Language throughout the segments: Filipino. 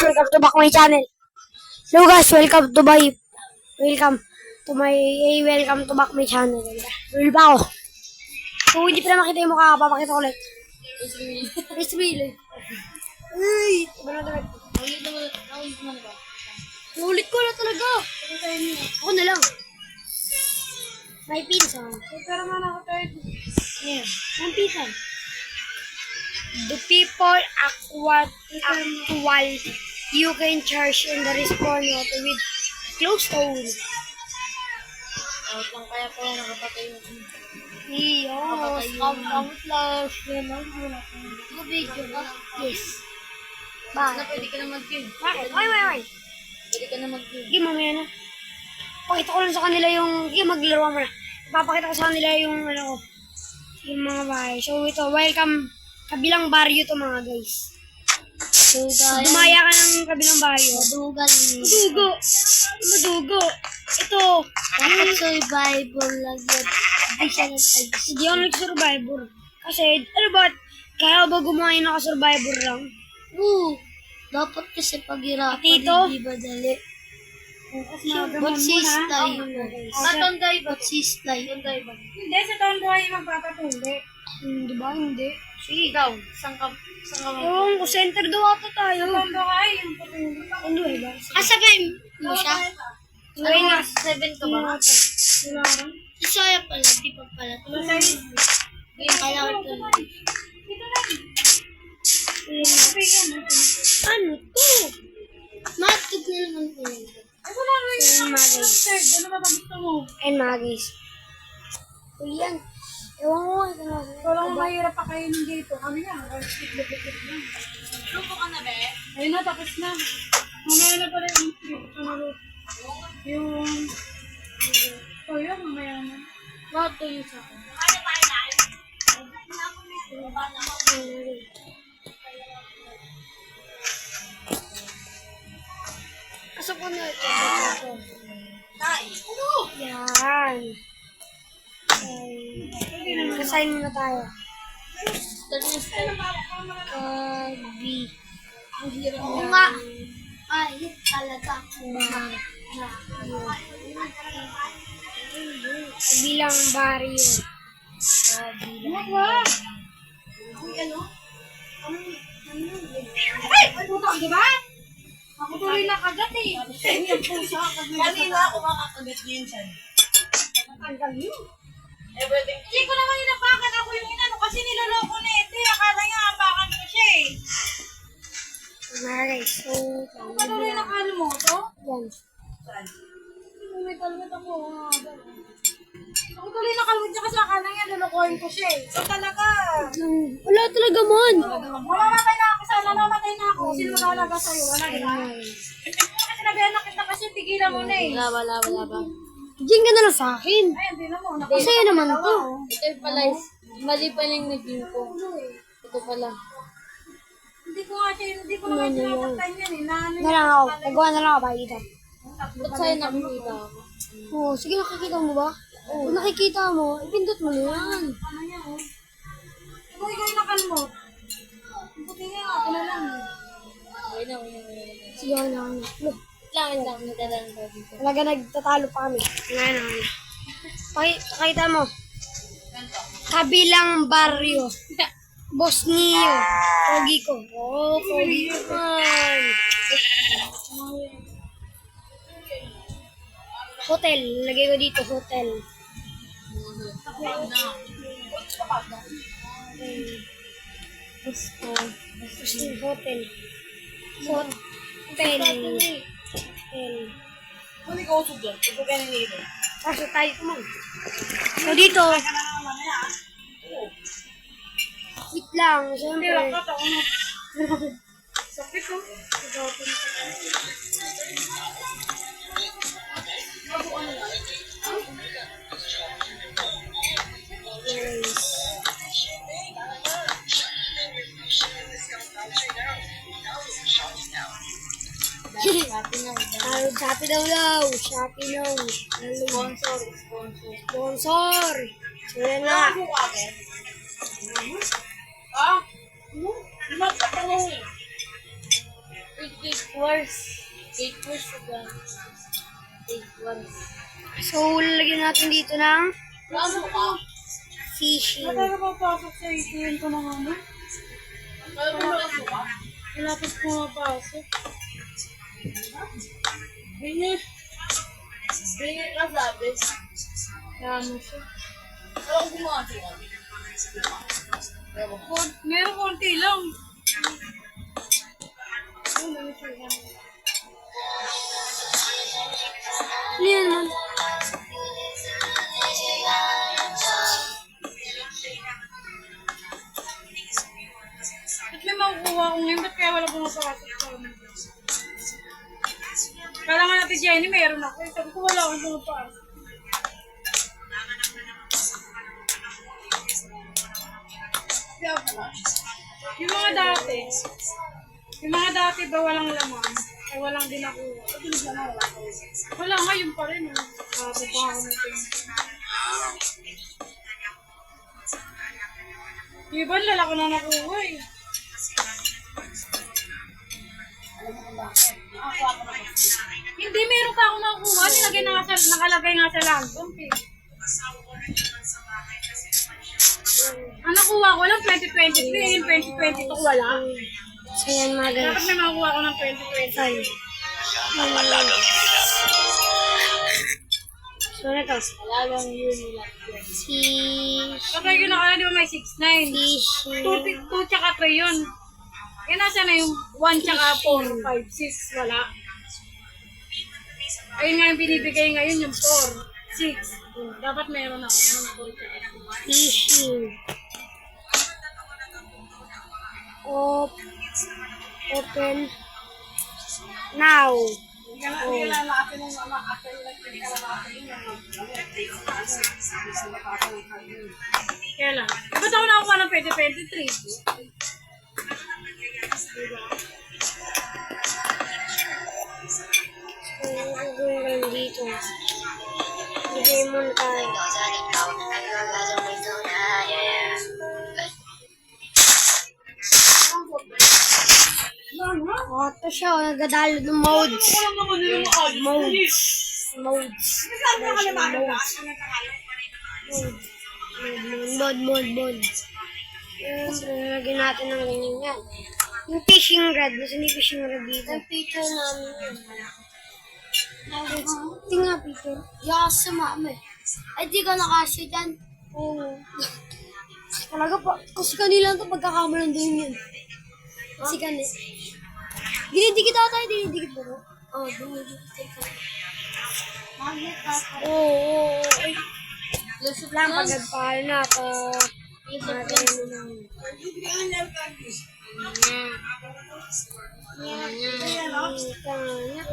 welcome to back my channel. Hello guys, welcome to my channel. Real ba ako? Kung hindi pa na makita yung mukha, papakita ko ulit. It's real. Uy! Iba na talaga. Ulit ko na talaga. Ako na lang. May pinsan. Pero man ako third. Yeah. Ang pinsan. The people actual you can charge in the respawn water with close tone. Out lang kaya pala nakapatay yung Iyo. out lang. Video ba? Yes. Na Bakit? pwede ka na mag-view. Bakit? Why? Pwede ka na mag-view. Sige, mamaya na. Pakita ko lang sa kanila yung... Sige, maglaro mo na. Ipapakita ko sa kanila yung ano ko. Yung mga bahay. So, ito, welcome. Kabilang baryo to mga guys. So, dumaya ka ng kabilang baryo. Madugan. Madugo. Ito. Dapat survival lang yan. Ay, siya nag-tag. Hindi ako nag-survivor. Kasi, ano ba? Kaya ba gumawa yung naka-survivor lang? Dapat kasi paghirapan, Tito? hindi madali. But sislay. Tonday ba? But sislay. Hindi, sa Tondoy magpapatuli. Hindi ba? Hindi. Sige. Ikaw, saan ka Ewan ko, center daw ata tayo. Tondoy, yung patuli. Ano ba? Asabay mo siya? Ano na? 7 ka ba? Isaya pala, di pa pala. Kala ko tuloy. Ano to? Matug na naman po. Ay, wala rin Ayun, yung mga guys. third. Ano ba gusto mo? Ayun mga guys. Huli yan. Ewan ko. Ito na. Walang mahirap pa kayo ng dito. Ano yan? Lupit lang. Lupo ka na, be? Ayun na, tapos na. Mamaya na pala yung script. Yung... Oh, yun, mamaya na. Bakit to yung sa akin? Asa po na ito? Yan. Kasayin muna tayo. Kabi. Ang hirap nga. Ay, talaga. Kabilang baryo. Wala! Ay! Ay, puto, di ba? Ako tuloy na kagat eh. Yung pusa, Kanina ako makakagat minsan. Natanggal yun. Hindi ko naman inapakan ako yung inano kasi niloloko na ito. Akala niya apakan ko siya eh. Mga guys. So, Ako tuloy na kano mo to? yan. May kalmat ako. Ako tuloy na kalmat niya kasi akala niya lulukohin ko siya eh. So talaga. Wala talaga man. Mamamatay na ako sana. Mamamatay na ako. Sino mag-alaga sa'yo? Wala, di ba? Kasi sinabihan na kita kasi tigilan mo na eh. Wala ba? Diyan ka na lang sa akin. Ay, hindi na mo. Masaya naman to. Ito pala, mali pala yung naging ko. Ito pala. Hindi ko nga siya, hindi ko naman sinapagtan yan eh. Na lang ako. Nagawa na lang ako ba dito. Ba't sa'yo nakikita ako? Oo, sige nakikita mo ba? Kung nakikita mo, ipindot mo na yan. Ano niya oh. Ikaw yung nakalmot. Buti nga, ako na lang eh. Wait na. Sige ako na. Look, Lang, nadalang ko dito. talaga nagtatalo pa kami. Ano. Pakita mo. Kabilang baryo. Boss Neo. Pogi ko. Oh, pogi ko man. Hotel. Lagay ko dito, hotel. Gusto. Hotel. Hotel. Ano ikaw usog dyan? Ito ka na nito. Kaso tayo kumang. So dito. Wait lang. Siyempre. Sakit oh. Shopee daw. Sponsor. Sponsor. So yan na. Ah? Lima pa ka na eh. Cake Wars. Cake Wars ba? Cake Wars. So, lalagyan natin dito ng Ano ka? fishing. Matagal papasok sa ATM ko na naman. Wala pa pumapasok. Bingit. Bingit ka sabi. Kaya mo siya. Alam ko mga siya. Meron konti lang. Ano yan man? Ba't may makukuha ko ngayon? Ba't kaya wala pumapasok sa amin? Kala nga natin Jenny, meron ako. Sabi ko wala akong pumapasok. Yung mga dati ba walang laman? Ay walang dinakuha. Wala nga, yun pa rin. Bago pa ako natin. Yung iba, lalaki na nakuha eh. Hindi, meron pa ako nakuha. Nakalagay nga sa landbank eh. Ang nakuha ko lang 2023, yung 2022 wala. So, yan mga guys. Dapat may makuha ko ng 2020. So, ano to? Alagang yun nila. Fish. Kapag yung nakala, di ba may 6-9? Fishing. 2 tsaka 3 yun. Eh, nasa na yung 1 tsaka 4, 5, 6, wala. Ayun nga yung binibigay ngayon, yung 4, 6. Dapat meron ako ng 4 tsaka 5. Fishing. Open. Now. Kailan? Ba't ako nakakuha ng 2023? So, gagawin lang dito. Lagay mo na tayo. Oh, ito siya. Oh, nagadalo ng modes. Modes. Modes. Mod. Siyempre, nalagyan natin ng ganyan yan. Yung fishing rod. Gusto ni fishing rod dito. Ang picture namin yun. Tingnan, Peter. Yakas sa mama eh. Ay, di ka nakasya dyan. Oo. Talaga pa. Kasi kanila ito pagkakamalan din yun. Kasi kanila. Dinidikit ata tayo. Dinidikit ba ito? Oh, dumidikit ka. Magnet ka. Oo. Ay, Lusot lang yan. pagkagpahal na ako. Lusot Natin yan. mo lang.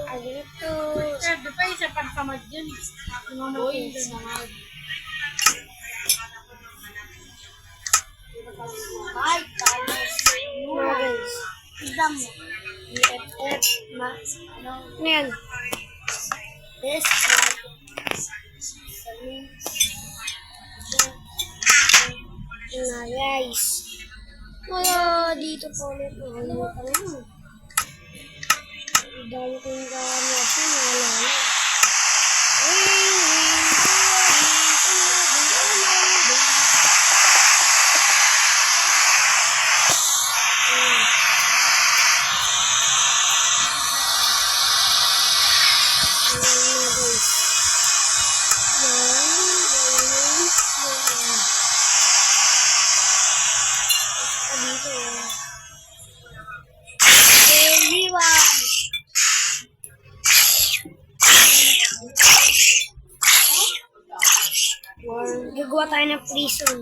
Agito. Sir, di pa isa pang kamad yun. Boy, sangal. Ay, tayo. Mga guys. Isang mo. BFF. Ano yan? This Na guys. Kaya dito po ulit. Nakalimutan mo. Dami ko yung gawin kasi wala na. Gagawa tayo ng prison.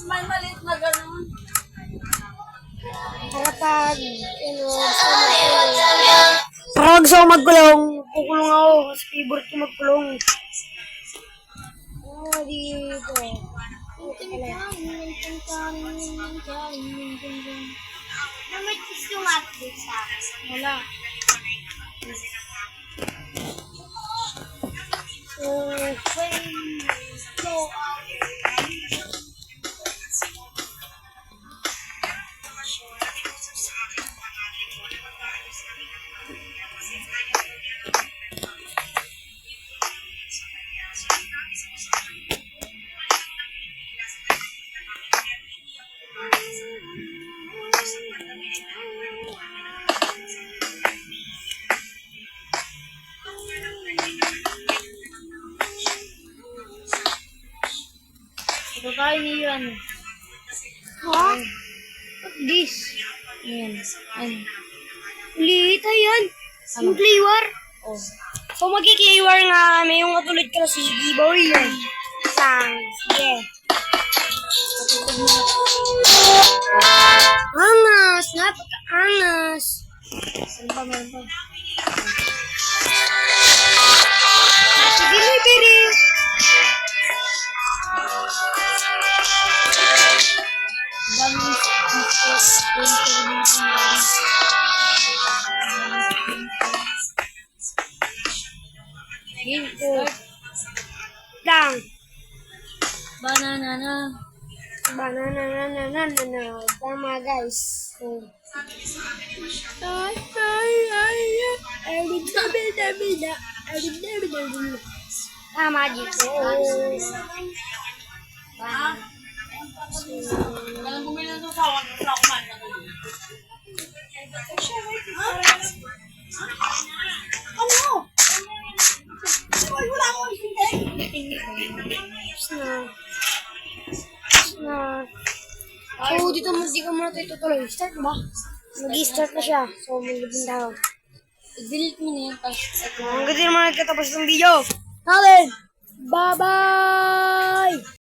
may maliit na ganun. Para pag, para gusto ko magkulong, kukulong ako. Kasi favorite ko magkulong. Dito. May kiss yung ate sa akin. Wala. So, Kain niyo yan. Ha? What this? Ayan. Ayan. Lita yan. Yung clay war. Oh. So magki-clay war nga kami. Yung katulad ka na si Giboy yun. Sang. Sige. Angas. Napaka-angas. Meron pa. Sige, may pere. Dami Game start. Lang. Banana na. Banana. Tama, guys. So, tama dito. Walang bumili ng sasawa. Wala kumain na tuloy. Ano? Ay, wala akong So, dito mo, di ka muna tayo tutuloy. Start ba? Mag-start na siya. So, maglibing tayo. I-delete mo na yan. Tapos, Hanggang din naman nagkatapos ng video. Natin! Bye-bye!